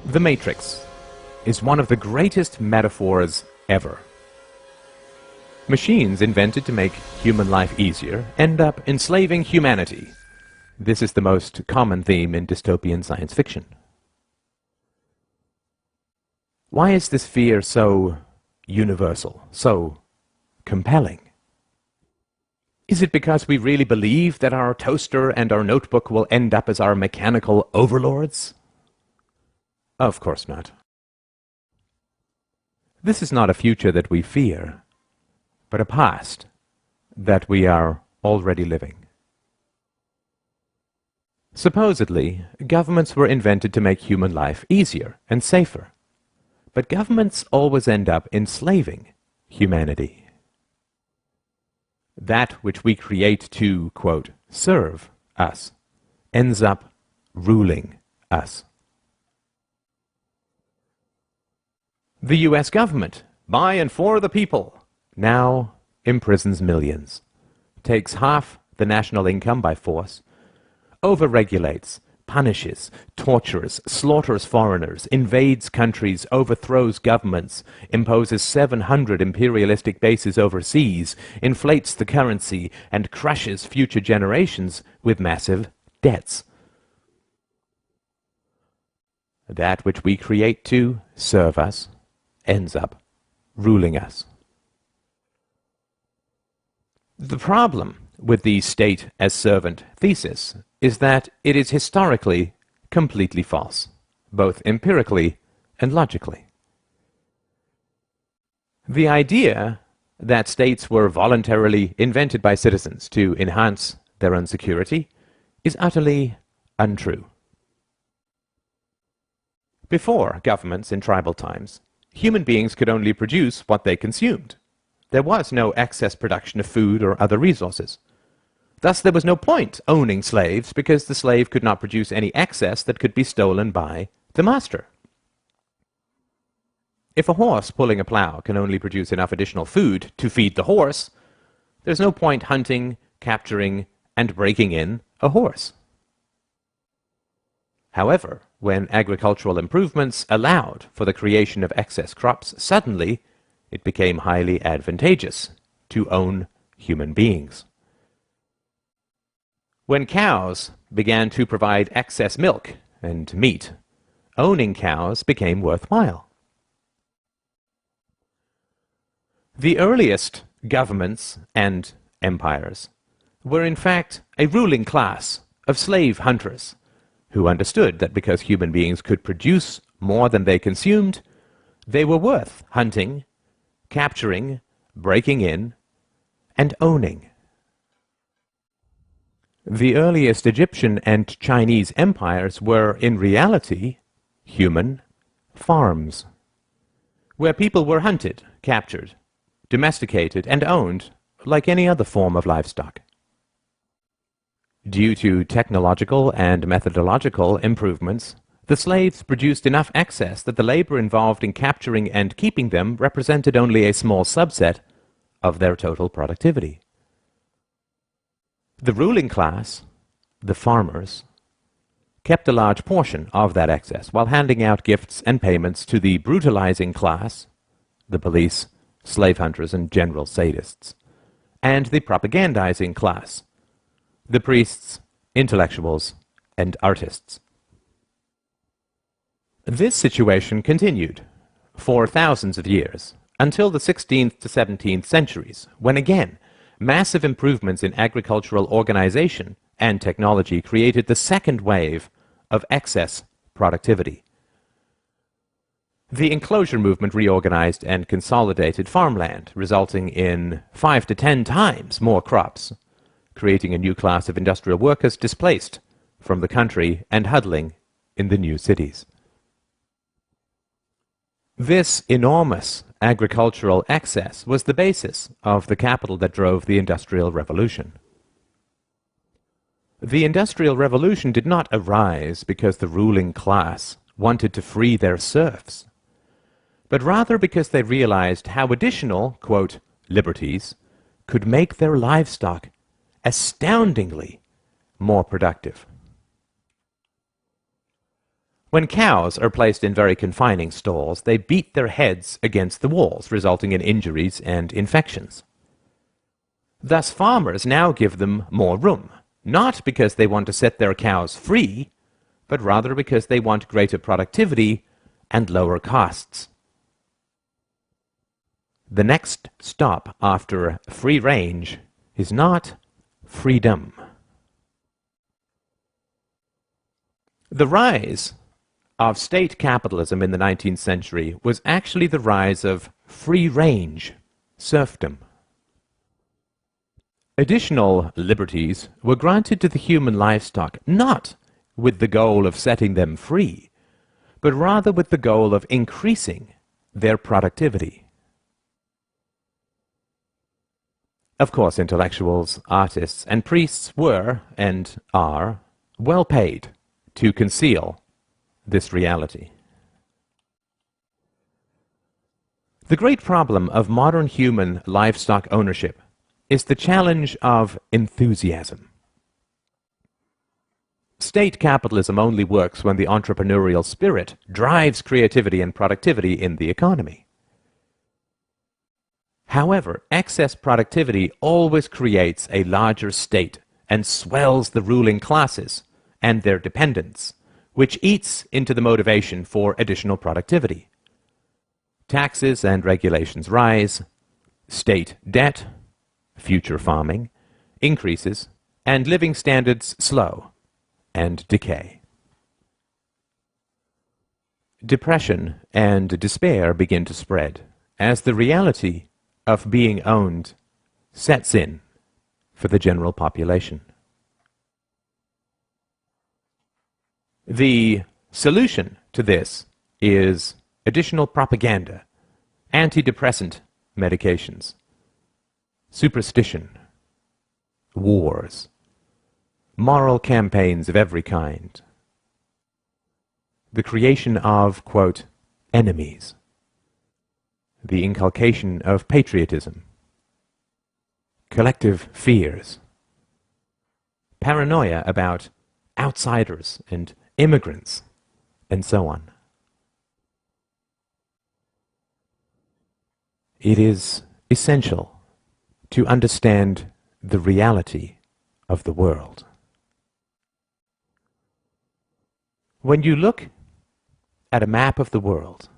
The Matrix is one of the greatest metaphors ever. Machines invented to make human life easier end up enslaving humanity. This is the most common theme in dystopian science fiction. Why is this fear so universal, so compelling? Is it because we really believe that our toaster and our notebook will end up as our mechanical overlords? Of course not. This is not a future that we fear, but a past that we are already living. Supposedly, governments were invented to make human life easier and safer, but governments always end up enslaving humanity. That which we create to, quote, serve us, ends up ruling us. The US government, by and for the people, now imprisons millions, takes half the national income by force, overregulates, punishes, tortures, slaughters foreigners, invades countries, overthrows governments, imposes 700 imperialistic bases overseas, inflates the currency, and crushes future generations with massive debts. That which we create to serve us ends up ruling us. The problem with the state as servant thesis is that it is historically completely false, both empirically and logically. The idea that states were voluntarily invented by citizens to enhance their own security is utterly untrue. Before governments in tribal times, human beings could only produce what they consumed. There was no excess production of food or other resources. Thus, there was no point owning slaves, because the slave could not produce any excess that could be stolen by the master. If a horse pulling a plow can only produce enough additional food to feed the horse, there's no point hunting, capturing, and breaking in a horse. However, when agricultural improvements allowed for the creation of excess crops, suddenly it became highly advantageous to own human beings. When cows began to provide excess milk and meat, owning cows became worthwhile. The earliest governments and empires were in fact a ruling class of slave hunters who understood that because human beings could produce more than they consumed, they were worth hunting, capturing, breaking in, and owning. The earliest Egyptian and Chinese empires were, in reality, human farms, where people were hunted, captured, domesticated, and owned like any other form of livestock. Due to technological and methodological improvements, the slaves produced enough excess that the labor involved in capturing and keeping them represented only a small subset of their total productivity. The ruling class, the farmers, kept a large portion of that excess while handing out gifts and payments to the brutalizing class, the police, slave hunters, and general sadists, and the propagandizing class, the priests, intellectuals, and artists. This situation continued for thousands of years, until the 16th to 17th centuries, when again, massive improvements in agricultural organization and technology created the second wave of excess productivity. The enclosure movement reorganized and consolidated farmland, resulting in 5 to 10 times more crops, creating a new class of industrial workers displaced from the country and huddling in the new cities. This enormous agricultural excess was the basis of the capital that drove the Industrial Revolution. The Industrial Revolution did not arise because the ruling class wanted to free their serfs, but rather because they realized how additional, quote, liberties could make their livestock astoundingly more productive. When cows are placed in very confining stalls, they beat their heads against the walls, resulting in injuries and infections. Thus, farmers now give them more room, not because they want to set their cows free, but rather because they want greater productivity and lower costs. The next stop after free range is not freedom. The rise of state capitalism in the 19th century was actually the rise of free-range serfdom. Additional liberties were granted to the human livestock not with the goal of setting them free, but rather with the goal of increasing their productivity. Of course, intellectuals, artists, and priests were, and are, well paid to conceal this reality. The great problem of modern human livestock ownership is the challenge of enthusiasm. State capitalism only works when the entrepreneurial spirit drives creativity and productivity in the economy. However, excess productivity always creates a larger state and swells the ruling classes and their dependents, which eats into the motivation for additional productivity. Taxes and regulations rise, state debt, future farming, increases, and living standards slow and decay. Depression and despair begin to spread as the reality of being owned sets in for the general population. The solution to this is additional propaganda, antidepressant medications, superstition, wars, moral campaigns of every kind, the creation of, quote, enemies, the inculcation of patriotism, collective fears, paranoia about outsiders and immigrants, and so on. It is essential to understand the reality of the world. When you look at a map of the world,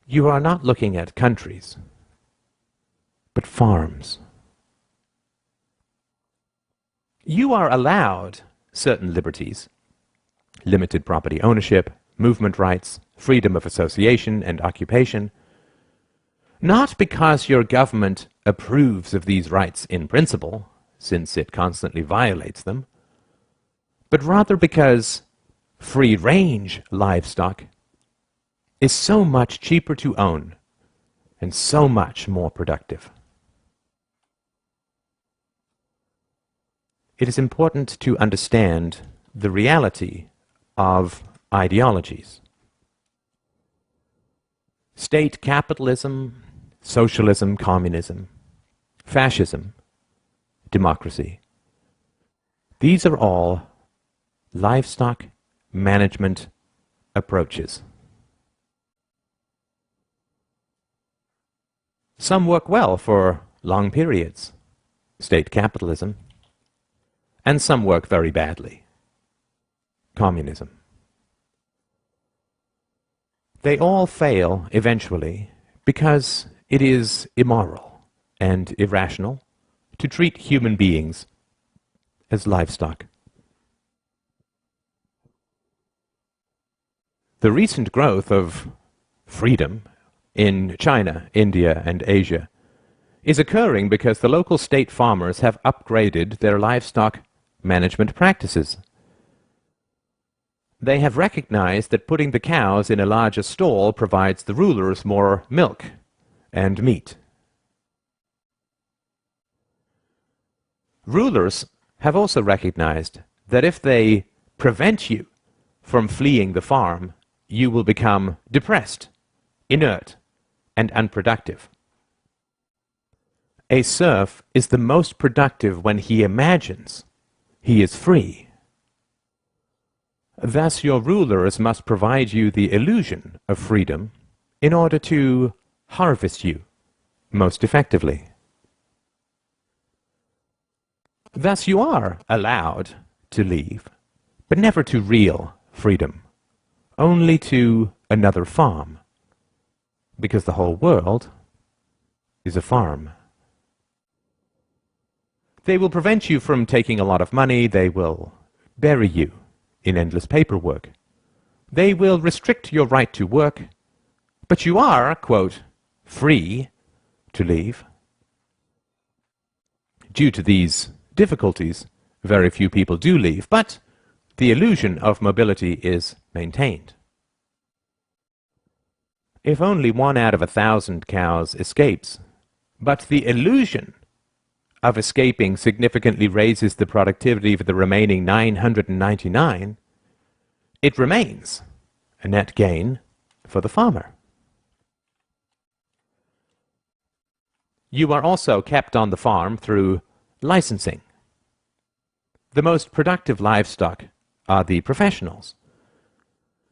you are not looking at countries, but farms. You are allowed certain liberties, limited property ownership, movement rights, freedom of association and occupation, not because your government approves of these rights in principle, since it constantly violates them, but rather because free-range livestock is so much cheaper to own and so much more productive. It is important to understand the reality of ideologies. State capitalism, socialism, communism, fascism, democracy. These are all livestock management approaches. Some work well for long periods, state capitalism, and some work very badly, communism. They all fail eventually because it is immoral and irrational to treat human beings as livestock. The recent growth of freedom in China, India, and Asia is occurring because the local state farmers have upgraded their livestock management practices. They have recognized that putting the cows in a larger stall provides the rulers more milk and meat. Rulers have also recognized that if they prevent you from fleeing the farm, you will become depressed, inert, and unproductive. A serf is the most productive when he imagines he is free. Thus your rulers must provide you the illusion of freedom in order to harvest you most effectively. Thus you are allowed to leave, but never to real freedom, only to another farm, because the whole world is a farm. They will prevent you from taking a lot of money. They will bury you in endless paperwork. They will restrict your right to work, but you are, quote, free to leave. Due to these difficulties, very few people do leave, but the illusion of mobility is maintained. If only 1 out of 1,000 cows escapes, but the illusion of escaping significantly raises the productivity for the remaining 999, it remains a net gain for the farmer. You are also kept on the farm through licensing. The most productive livestock are the professionals.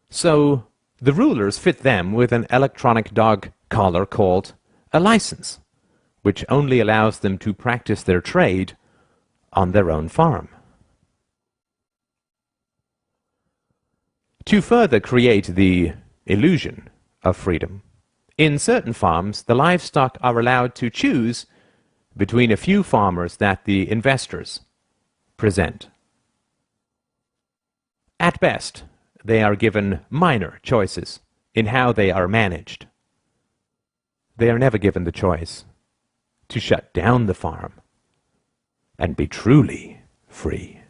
So the rulers fit them with an electronic dog collar called a license, which only allows them to practice their trade on their own farm. To further create the illusion of freedom, in certain farms the livestock are allowed to choose between a few farmers that the investors present. At best, they are given minor choices in how they are managed. They are never given the choice to shut down the farm and be truly free.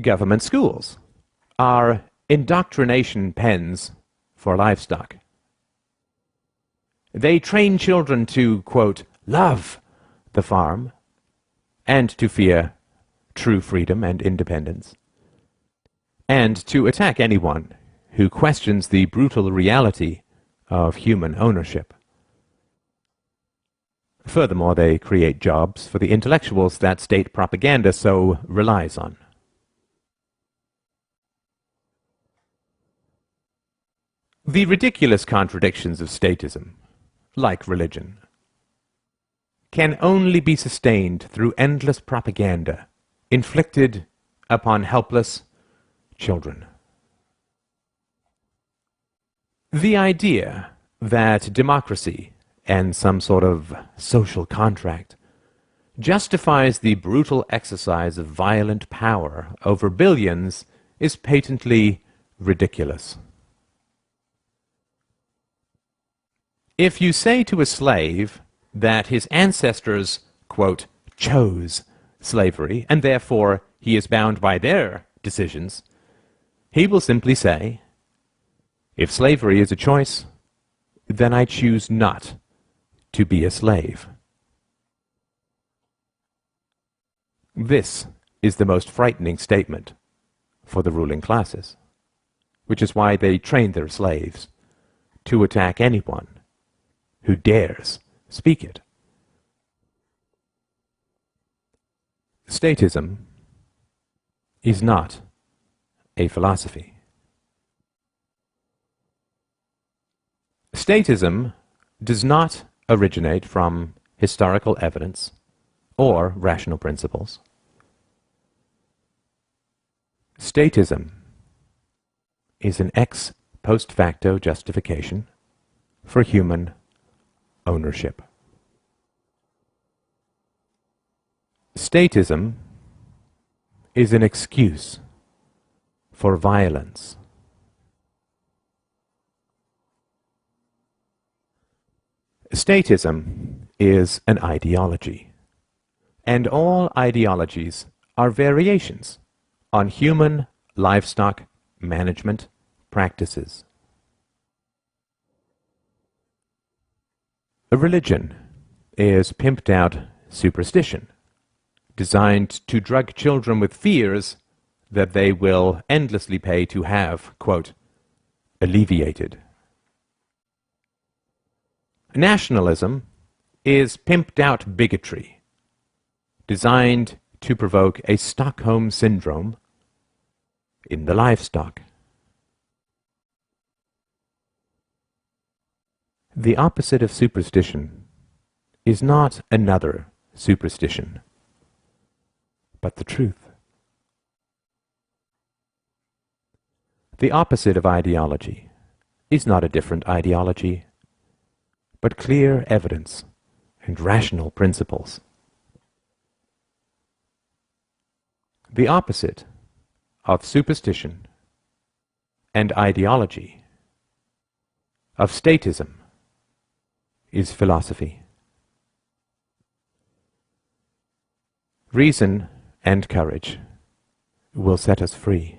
Government schools are indoctrination pens for livestock. They train children to, quote, love the farm and to fear true freedom and independence, and to attack anyone who questions the brutal reality of human ownership. Furthermore, they create jobs for the intellectuals that state propaganda so relies on. The ridiculous contradictions of statism, like religion, can only be sustained through endless propaganda inflicted upon helpless children. The idea that democracy and some sort of social contract justifies the brutal exercise of violent power over billions is patently ridiculous. If you say to a slave that his ancestors, quote, chose slavery, and therefore he is bound by their decisions, he will simply say, if slavery is a choice, then I choose not to be a slave. This is the most frightening statement for the ruling classes, which is why they train their slaves to attack anyone who dares speak it. Statism is not a philosophy. Statism does not originate from historical evidence or rational principles. Statism is an ex post facto justification for human ownership. Statism is an excuse for violence. Statism is an ideology, and all ideologies are variations on human livestock management practices. A religion is pimped out superstition, designed to drug children with fears that they will endlessly pay to have, quote, alleviated. Nationalism is pimped out bigotry, designed to provoke a Stockholm syndrome in the livestock. The opposite of superstition is not another superstition, but the truth. The opposite of ideology is not a different ideology, but clear evidence and rational principles. The opposite of superstition and ideology, of statism, is philosophy. Reason and courage will set us free.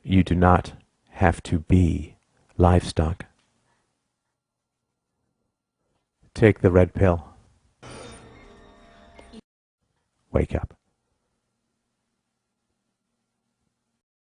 You do not have to be livestock. Take the red pill. Wake up.